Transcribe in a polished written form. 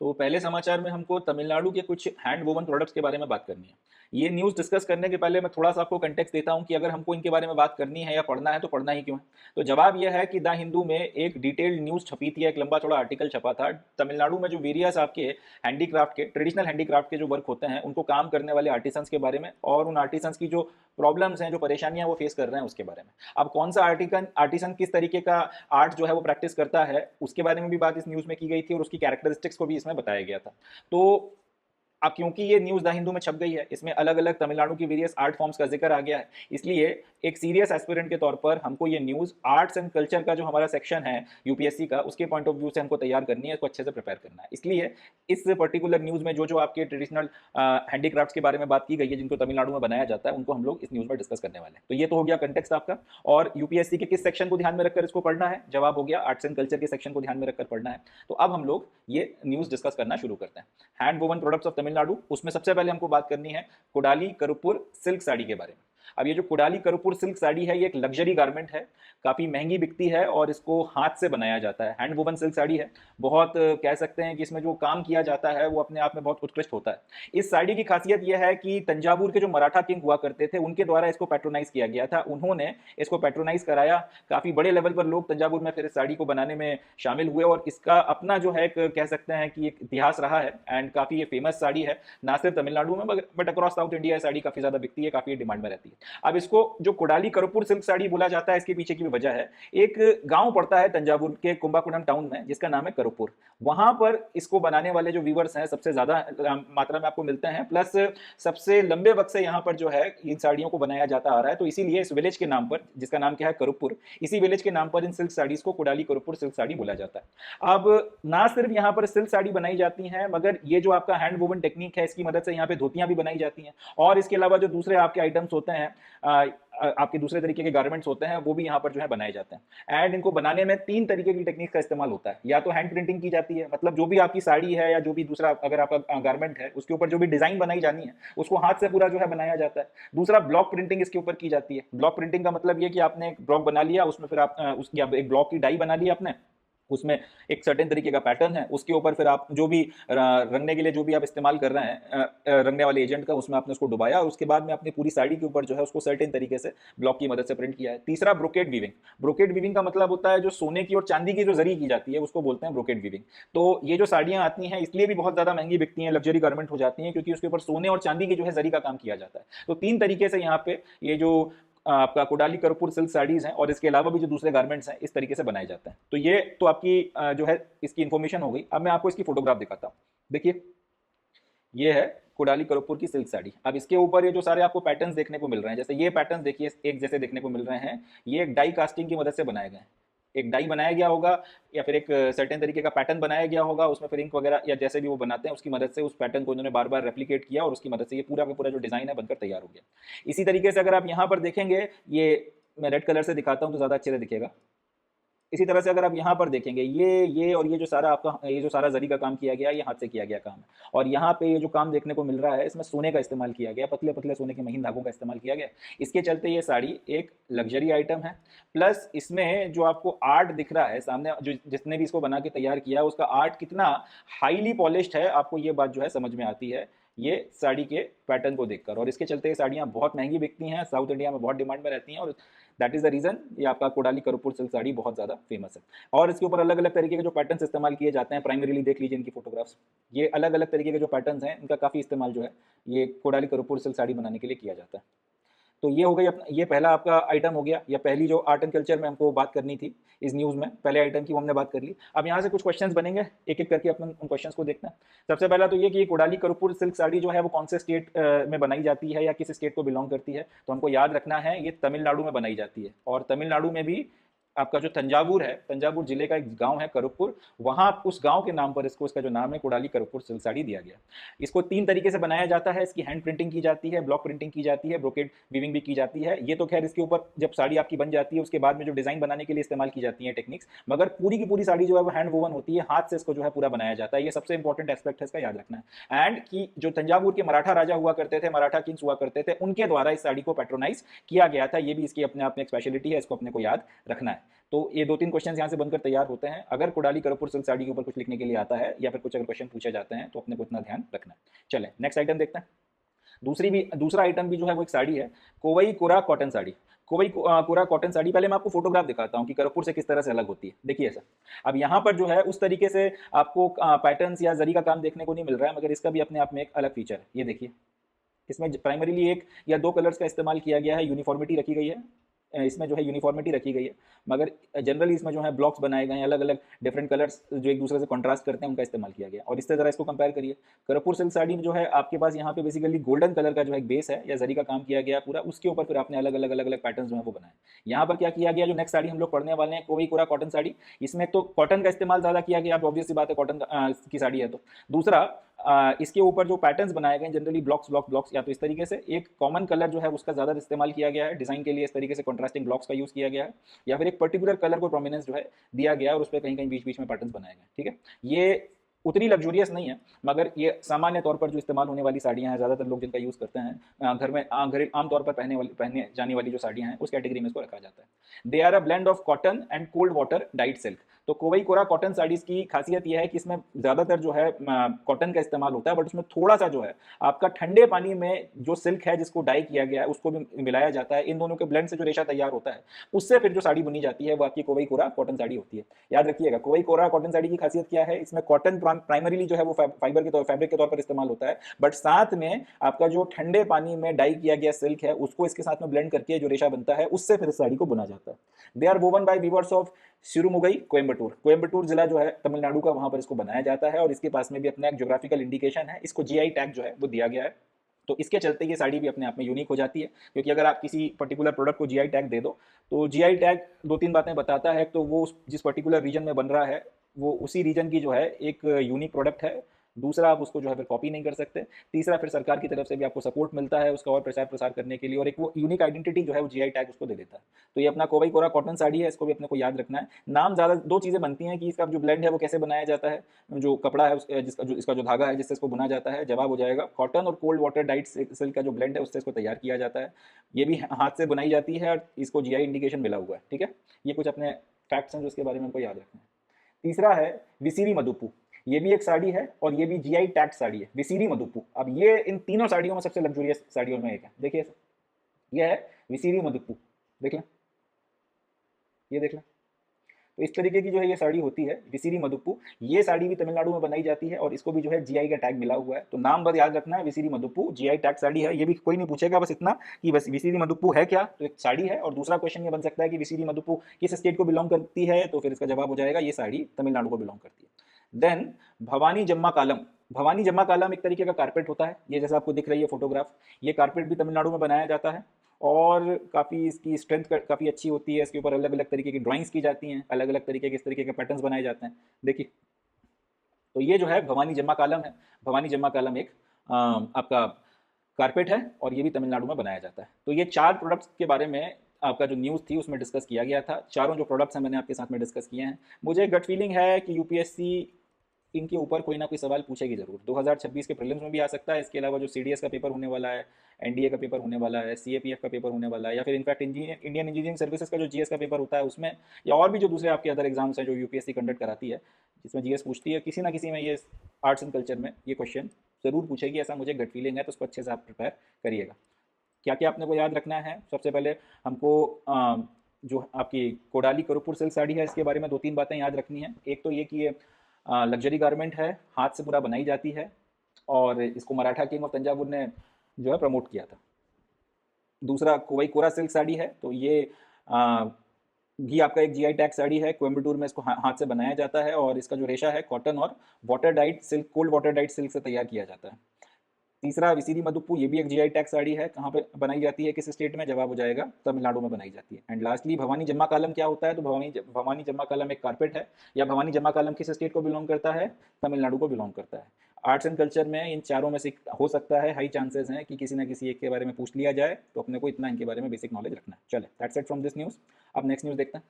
तो पहले समाचार में हमको तमिलनाडु के कुछ हैंड वोवन प्रोडक्ट्स के बारे में बात करनी है। ये न्यूज़ डिस्कस करने के पहले मैं थोड़ा सा आपको कंटेक्स्ट देता हूँ कि अगर हमको इनके बारे में बात करनी है या पढ़ना है तो पढ़ना ही क्यों है। तो जवाब यह है कि द हिंदू में एक डिटेल्ड न्यूज़ छपी थी, एक लंबा चौड़ा आर्टिकल छपा था। तमिलनाडु में जो वेरियस आपके हैंडीक्राफ्ट के ट्रेडिशनल हैंडीक्राफ्ट के जो वर्क होते हैं उनको काम करने वाले आर्टिसंस के बारे में और उन आर्टिसंस की जो प्रॉब्लम्स हैं, जो परेशानियां वो फेस कर रहे हैं उसके बारे में। अब कौन सा आर्टिसन किस तरीके का आर्ट जो है वो प्रैक्टिस करता है उसके बारे में भी बात इस न्यूज़ में की गई थी और उसकी कैरेक्टरिस्टिक्स को भी इसमें बताया गया था। तो अब क्योंकि ये न्यूज़ द हिंदू में छप गई है, इसमें अलग अलग तमिलनाडु की वेरियस आर्ट फॉर्म्स का जिक्र आ गया है, इसलिए एक सीरियस एस्पिरेंट के तौर पर हमको ये न्यूज़ आर्ट्स एंड कल्चर का जो हमारा सेक्शन है यूपीएससी का, उसके पॉइंट ऑफ व्यू से हमको तैयार करनी है, इसको अच्छे से प्रिपेयर करना है। इसलिए इस पर्टिकुलर न्यूज़ में जो जो आपके ट्रेडिशनल हैंडीक्राफ्ट्स के बारे में बात की गई है जिनको तमिलनाडु में बनाया जाता है, उनको हम लोग इस न्यूज़ में डिस्कस करने वाले हैं। तो ये तो हो गया कंटेक्स्ट आपका, और यूपीएससी के किस सेक्शन को ध्यान में रखकर इसको पढ़ना है, जवाब हो गया आर्ट्स एंड कल्चर के सेक्शन को ध्यान में रखकर पढ़ना है। तो अब हम लोग ये न्यूज़ डिस्कस करना शुरू करते हैं। Hand woven products of Tamil Nadu, उसमें सबसे पहले हमको बात करनी है कुडाली करुपुर सिल्क साड़ी के बारे में। अब ये जो कुडाली करुपुर सिल्क साड़ी है ये एक लग्जरी गारमेंट है, काफ़ी महंगी बिकती है और इसको हाथ से बनाया जाता है। हैंड वोवन सिल्क साड़ी है, बहुत कह सकते हैं कि इसमें जो काम किया जाता है वो अपने आप में बहुत उत्कृष्ट होता है। इस साड़ी की खासियत यह है कि तंजावुर के जो मराठा किंग हुआ करते थे उनके द्वारा इसको पैट्रोनाइज किया गया था, उन्होंने इसको पैट्रोनाइज कराया। काफ़ी बड़े लेवल पर लोग तंजावुर में फिर इस साड़ी को बनाने में शामिल हुए और इसका अपना जो है एक कह सकते हैं कि एक इतिहास रहा है एंड काफ़ी ये फेमस साड़ी है, ना सिर्फ तमिलनाडु में बट अक्रॉस साउथ इंडिया ये साड़ी काफ़ी ज़्यादा बिकती है, काफ़ी डिमांड में रहती है। अब इसको जो कुडाली करुपुर सिल्क साड़ी बोला जाता है, इसके पीछे की भी वजह है। एक गांव पड़ता है तंजावुर के कुंभाकुणम टाउन में जिसका नाम है करुपुर, वहां पर इसको बनाने वाले जो वीवर्स हैं सबसे ज्यादा मात्रा में आपको मिलते हैं, प्लस सबसे लंबे वक्त से यहाँ पर जो है इन साड़ियों को बनाया जाता आ रहा है। तो इसीलिए इस विलेज के नाम पर, जिसका नाम क्या है करुपुर, इसी विलेज के नाम पर इन सिल्क साड़ीज को कुडाली करुपुर सिल्क साड़ी बोला जाता है। अब ना सिर्फ यहाँ पर सिल्क साड़ी बनाई जाती है, मगर ये जो आपका हैंड वोवन टेक्निक है इसकी मदद से यहाँ पे धोतियां भी बनाई जाती हैं, और इसके अलावा जो दूसरे आपके आइटम्स होते हैं, आपके दूसरे तरीके के गारमेंट्स होते हैं, वो भी यहाँ पर जो है बनाए जाते हैं। एंड इनको बनाने में 3 तरीके की टेक्निक का इस्तेमाल होता है। या तो हैंड प्रिंटिंग की जाती है, मतलब जो भी आपकी साड़ी है या जो भी दूसरा अगर आपका गारमेंट है उसके ऊपर जो भी डिजाइन बनाई जानी है उसको हाथ से पूरा जो है बनाया जाता है। दूसरा ब्लॉक प्रिंटिंग इसके ऊपर की जाती है। ब्लॉक प्रिंटिंग का मतलब ये कि आपने एक ब्लॉक बना लिया, उसमें फिर आप उसकी एक ब्लॉक की डाई बना ली आपने, उसमें एक सर्टेन तरीके का पैटर्न है, उसके ऊपर फिर आप जो भी रंगने के लिए जो भी आप इस्तेमाल कर रहे हैं रंगने वाले एजेंट का, उसमें आपने उसको डुबाया और उसके बाद में अपनी पूरी साड़ी के ऊपर जो है उसको सर्टेन तरीके से ब्लॉक की मदद से प्रिंट किया है। तीसरा ब्रोकेड वीविंग। ब्रोकेड वीविंग का मतलब होता है जो सोने की और चांदी की जो जरी की जाती है उसको बोलते हैं ब्रोकेड वीविंग। तो ये जो साड़ियाँ आती हैं इसलिए भी बहुत ज़्यादा महंगी बिकती हैं, लग्जरी गारमेंट हो जाती हैं, क्योंकि उसके ऊपर सोने और चांदी की जो है जरी का काम किया जाता है। तो 3 तरीके से यहाँ पे ये जो आपका कुडाली करुपुर सिल्क साड़ीज हैं और इसके अलावा भी जो दूसरे गारमेंट्स हैं इस तरीके से बनाए जाते हैं। तो ये तो आपकी जो है इसकी इन्फॉर्मेशन हो गई। अब मैं आपको इसकी फोटोग्राफ दिखाता हूँ। देखिए ये है कुडाली करुपुर की सिल्क साड़ी। अब इसके ऊपर ये जो सारे आपको पैटर्न्स देखने को मिल रहे हैं, जैसे ये पैटर्न्स देखिए एक जैसे देखने को मिल रहे हैं, ये एक डाई कास्टिंग की मदद से बनाए गए हैं। एक डाई बनाया गया होगा या फिर एक सर्टेन तरीके का पैटर्न बनाया गया होगा, उसमें फिर इंक वगैरह या जैसे भी वो बनाते हैं उसकी मदद से उस पैटर्न को उन्होंने बार बार रेप्लिकेट किया और उसकी मदद से ये पूरा का पूरा जो डिजाइन है बनकर तैयार हो गया। इसी तरीके से अगर आप यहाँ पर देखेंगे, ये मैं रेड कलर से दिखाता हूँ तो ज़्यादा अच्छे से दिखेगा। इसी तरह से अगर आप यहाँ पर देखेंगे, ये और ये जो सारा आपका ये जो सारा जरी का काम किया गया ये हाथ से किया गया काम है, और यहाँ पे ये जो काम देखने को मिल रहा है इसमें सोने का इस्तेमाल किया गया, पतले पतले सोने के महीन धागों का इस्तेमाल किया गया। इसके चलते ये साड़ी एक लग्जरी आइटम है, प्लस इसमें जो आपको आर्ट दिख रहा है सामने, जो जिसने भी इसको बना के तैयार किया उसका आर्ट कितना हाईली पॉलिश्ड है, आपको ये बात जो है समझ में आती है ये साड़ी के पैटर्न को देखकर। और इसके चलते ये साड़ियाँ बहुत महंगी बिकती हैं, साउथ इंडिया में बहुत डिमांड में रहती हैं, और दैट इज़ द रीज़न ये आपका कुडाली करुपुर सिल्क साड़ी बहुत ज़्यादा फेमस है। और इसके ऊपर अलग अलग तरीके के जो पैटर्न्स इस्तेमाल किए जाते हैं, प्राइमरीली देख लीजिए इनकी फोटोग्राफ्स, ये अलग अलग तरीके के जो पैटर्न्स हैं इनका काफ़ी इस्तेमाल जो है ये कुडाली करुपुर सिल्क साड़ी बनाने के लिए किया जाता है। तो ये हो गई अपना, ये पहला आपका आइटम हो गया, या पहली जो आर्ट एंड कल्चर में हमको बात करनी थी इस न्यूज़ में, पहले आइटम की वो हमने बात कर ली। अब यहाँ से कुछ क्वेश्चंस बनेंगे, एक एक करके अपन उन क्वेश्चंस को देखते हैं। सबसे पहला तो ये कि कुडाली करुपुर सिल्क साड़ी जो है वो कौन से स्टेट में बनाई जाती है या किस स्टेट को बिलोंग करती है, तो हमको याद रखना है ये तमिलनाडु में बनाई जाती है। और तमिलनाडु में भी आपका जो तंजावुर है, तंजावुर जिले का एक गांव है करुपुर, वहां उस गांव के नाम पर इसको, इसका जो नाम है कुडाली करुपुर सिल्क साड़ी दिया गया। इसको 3 तरीके से बनाया जाता है, इसकी हैंड प्रिंटिंग की जाती है, ब्लॉक प्रिंटिंग की जाती है, ब्रोकेड वीविंग भी की जाती है। ये तो खैर इसके ऊपर जब साड़ी आपकी बन जाती है उसके बाद में जो डिजाइन बनाने के लिए इस्तेमाल की जाती है टेक्निक्स, मगर पूरी की पूरी साड़ी जो है वो हैंड वोवन होती है, हाथ से इसको जो है पूरा बनाया जाता है। ये सबसे इंपॉर्टेंट एस्पेक्ट है, इसका याद रखना है। एंड कि जो तंजावुर के मराठा राजा हुआ करते थे, मराठा किंग्स हुआ करते थे, उनके द्वारा इस साड़ी को पैट्रोनाइज किया गया था। ये भी इसकी अपने आप में एक स्पेशलिटी है, इसको अपने को याद रखना है। तो ये 2-3 क्वेश्चन यहाँ से बनकर तैयार होते हैं। अगर कोडाली करपुर सिल्क साड़ी के ऊपर कुछ लिखने के लिए आता है या फिर कुछ अगर क्वेश्चन पूछे जाते हैं तो अपने को इतना ध्यान रखना है। चलें नेक्स्ट आइटम देखते हैं। दूसरा आइटम भी जो है वो एक साड़ी है, कोवई कोरा कॉटन साड़ी। कोवई कोरा कॉटन साड़ी, पहले मैं आपको फोटोग्राफ दिखाता हूँ कि करपुर से किस तरह से अलग होती है। देखिए ऐसा, अब यहाँ पर जो है उस तरीके से आपको पैटर्न्स या जरी का काम देखने को नहीं मिल रहा है, मगर इसका भी अपने आप में एक अलग फीचर है। ये देखिए, इसमें प्राइमरीली एक या दो कलर्स का इस्तेमाल किया गया है, यूनिफॉर्मिटी रखी गई है, इसमें जो है यूनिफॉर्मिटी रखी गई है, मगर जनरली इसमें जो है ब्लॉक्स बनाए गए हैं, अलग अलग डिफरेंट कलर्स जो एक दूसरे से कॉन्ट्रास्ट करते हैं उनका इस्तेमाल किया गया। और इससे ज़रा इसको कंपेयर करिए, करपुर सिल्क साड़ी में जो है आपके पास यहाँ पे बेसिकली गोल्डन कलर का जो है एक बेस है या जरी का काम किया गया पूरा, उसके ऊपर फिर आपने अलग अलग पैटर्न जो है वो बनाए। यहाँ पर क्या किया गया, जो नेक्स्ट साड़ी हम लोग पढ़ने वाले हैं कोवई कोरा कॉटन साड़ी, इसमें तो कॉटन का इस्तेमाल ज़्यादा किया गया, ऑब्वियस सी बात है, कॉटन की साड़ी है। तो दूसरा, इसके ऊपर जो पैटर्न्स बनाए गए जनरली ब्लॉक्स या तो इस तरीके से एक कॉमन कलर जो है उसका ज़्यादा इस्तेमाल किया गया है डिज़ाइन के लिए, इस तरीके से कॉन्ट्रास्टिंग ब्लॉक्स का यूज़ किया गया है, या फिर एक पर्टिकुलर कलर को प्रोमिनेंस जो है दिया गया है और उस पर कहीं कहीं बीच बीच में पैटर्न्स बनाए गए। ठीक है, ये उतनी लग्जूरियस नहीं है, मगर ये सामान्य तौर पर जो इस्तेमाल होने वाली साड़ियाँ हैं, ज़्यादातर लोग जिनका यूज़ करते हैं घर में आमतौर पर पहने जाने वाली जो साड़ियाँ हैं उस कैटेगरी में इसको रखा जाता है। They are a blend of cotton and cold water dyed silk. तो कोवई कोरा कॉटन साड़ीज़ की खासियत यह है कि इसमें ज़्यादातर जो है कॉटन का इस्तेमाल होता है, बट उसमें थोड़ा सा जो है आपका ठंडे पानी में जो सिल्क है जिसको डाई किया गया है उसको भी मिलाया जाता है। इन दोनों के ब्लेंड से जो रेशा तैयार होता है उससे फिर जो साड़ी बुनी जाती है वो आपकी कोवई कोरा कॉटन साड़ी होती है। याद रखिएगा, कोवई कोरा कॉटन साड़ी की खासियत क्या है, इसमें कॉटन प्राइमरीली जो है वो फाइबर के तौर फैब्रिक के तौर पर इस्तेमाल होता है, बट साथ में आपका जो ठंडे पानी में डाई किया गया सिल्क है उसको इसके साथ में ब्लेंड करके जो रेशा बनता है उससे फिर इस साड़ी को बुना जाता है। They are woven by weavers of Sirumugai Coimbatore जिला जो है तमिलनाडु का, वहां पर इसको बनाया जाता है और इसके पास में भी अपना एक ज्योग्राफिकल इंडिकेशन है, इसको जीआई टैग जो है वो दिया गया है। तो इसके चलते ये साड़ी भी अपने आप में यूनिक हो जाती है, क्योंकि अगर आप किसी पर्टिकुलर प्रोडक्ट को जीआई टैग दे दो तो जीआई टैग दो तीन बातें बताता है। तो वो जिस पर्टिकुलर रीजन में बन रहा है वो उसी रीजन की जो है एक यूनिक प्रोडक्ट है। दूसरा, आप उसको जो है फिर कॉपी नहीं कर सकते। तीसरा, फिर सरकार की तरफ से भी आपको सपोर्ट मिलता है उसका और प्रचार प्रसार करने के लिए, और एक वो यूनिक आइडेंटिटी जो है वो जीआई टैग उसको दे देता है। तो ये अपना कोवई कोरा कॉटन साड़ी है, इसको भी अपने को याद रखना है। नाम ज़्यादा दो चीज़ें बनती हैं कि इसका जो ब्लेंड है वो कैसे बनाया जाता है, जो कपड़ा है इसका जो धागा है जिससे इसको बुना जाता है, जवाब हो जाएगा कॉटन और कोल्ड वाटर डाइट सिल्क का जो ब्लेंड है उससे इसको तैयार किया जाता है। ये भी हाथ से बनाई जाती है और इसको जीआई इंडिकेशन मिला हुआ है। ठीक है, ये कुछ अपने फैक्ट्स हैं जो इसके बारे में हमको याद रखना है। तीसरा है विसिरी मदुपु, ये भी एक साड़ी है और ये भी जीआई टैग साड़ी है, विसिरी मदुपु। अब ये इन तीनों साड़ियों में सबसे लग्जूरियस साड़ियों में एक है। देखिए ये है विसिरी मदुपु, देख लें, ये देख लें। तो इस तरीके की जो है ये साड़ी होती है विसिरी मदुपु। ये साड़ी भी तमिलनाडु में बनाई जाती है और इसको भी जो है जीआई का टैग मिला हुआ है। तो नाम बस याद रखना है, विसिरी मदुपु जीआई टैग साड़ी है। ये भी कोई नहीं पूछेगा, बस इतना कि बस विसिरी मदुपु है क्या, तो एक साड़ी है। और दूसरा क्वेश्चन ये बन सकता है कि विसिरी मदुपु किस स्टेट को बिलोंग करती है, तो फिर इसका जवाब हो जाएगा ये साड़ी तमिलनाडु को बिलोंग करती है। देन भवानी जम्मा कालम। भवानी जम्मा कालम एक तरीके का कारपेट होता है, ये जैसा आपको दिख रही है फोटोग्राफ, ये कारपेट भी तमिलनाडु में बनाया जाता है और काफ़ी इसकी स्ट्रेंथ काफ़ी अच्छी होती है। इसके ऊपर अलग अलग तरीके की ड्राइंग्स की जाती हैं, अलग अलग तरीके के इस तरीके के पैटर्न्स बनाए जाते हैं। देखिए, तो ये जो है भवानी जम्मा कालम है। भवानी जम्मा कालम एक आपका कारपेट है और ये भी तमिलनाडु में बनाया जाता है। तो ये 4 प्रोडक्ट्स के बारे में आपका जो न्यूज़ थी उसमें डिस्कस किया गया था। चारों जो प्रोडक्ट्स हैं मैंने आपके साथ में डिस्कस किए हैं। मुझे गट फीलिंग है कि यूपीएससी इनके ऊपर कोई ना कोई सवाल पूछेगी ज़रूर। 2026 के प्रीलिम्स में भी आ सकता है। इसके अलावा जो सीडीएस का पेपर होने वाला है, एनडीए का पेपर होने वाला है, सीएपीएफ का पेपर होने वाला है, या फिर इनफैक्ट इंडियन इंजीनियरिंग सर्विसेज का जो जीएस का पेपर होता है उसमें, या और भी जो दूसरे आपके अदर एग्जाम्स हैं जो यूपीएससी कंडक्ट कराती है जिसमें जीएस पूछती है, किसी ना किसी में ये आर्ट्स एंड कल्चर में ये क्वेश्चन ज़रूर पूछेगी, ऐसा मुझे गट फीलिंग है। तो उसको अच्छे से आप प्रिपेयर करिएगा। क्या क्या आपने को याद रखना है, सबसे पहले हमको जो आपकी कोडाली करुपुर सिल्क साड़ी है इसके बारे में 2-3 बातें याद रखनी है। एक तो ये कि ये लग्जरी गारमेंट है, हाथ से पूरा बनाई जाती है और इसको मराठा किंग ऑफ तंजावुर ने जो है प्रमोट किया था। दूसरा कोवई कोरा सिल्क साड़ी है, तो ये भी आपका एक जीआई टैग साड़ी है। कोयम्बटूर में इसको हाथ से बनाया जाता है और इसका जो रेशा है कॉटन और water dyed silk, cold water dyed silk से तैयार किया जाता है। तीसरा विसिरी मदुपु, ये भी एक जीआई टैग साड़ी है। कहाँ पे बनाई जाती है, किस स्टेट में, जवाब हो जाएगा तमिलनाडु में बनाई जाती है। एंड लास्टली भवानी जम्मा कालम क्या होता है, तो भवानी जम्मा कालम एक कारपेट है, या भवानी जम्मा कालम किस स्टेट को बिलोंग करता है, तमिलनाडु को बिलोंग करता है। आर्ट्स एंड कल्चर में इन चारों में से हो सकता है, हाई चांसेस हैं कि किसी ना किसी एक के बारे में पूछ लिया जाए, तो अपने को इतना इनके बारे में बेसिक नॉलेज रखना है। चले, that's it from this news. अब नेक्स्ट न्यूज़ देखते हैं।